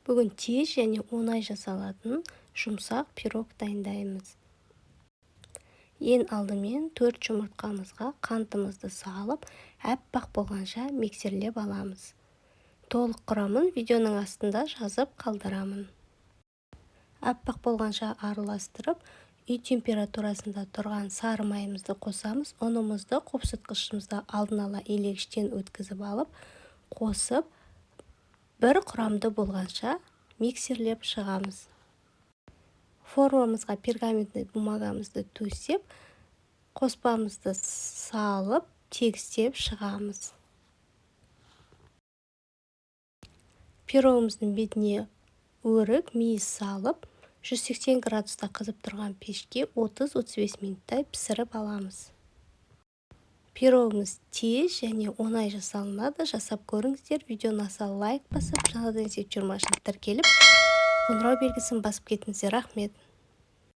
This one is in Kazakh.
Бүгін тез және оңай жасалатын жұмсақ пирог дайындаймыз. Ең алдымен 4 жұмыртқамызға қантымызды салып, аппақ болғанша миксерлеп аламыз. Толық құрамын видеоның астында жазып қалдырамын. Аппақ болғанша араластырып, үй температурасында тұрған сары майымызды қосамыз. Ұнымызды қопсытқышымызда алдын ала илегіштен өткізіп алып, қосып, бір құрамды болғанша миксерлеп шығамыз. Формамызға пергаментный бумагамызды төсеп, қоспамызды салып, тегістеп шығамыз. Пирогымыздың бетіне өрік, мейіз салып, 180 градуста қызып тұрған пешке 30-35 минуттай пісіріп аламыз. Пирогымыз тез және оңай жасалынады. Жасап көріңіздер. Видеоны аса лайк басып, жаңадан есеп жиырмашылық тіркеліп, қоңырау белгісін басып кетіңіздер. Рахмет.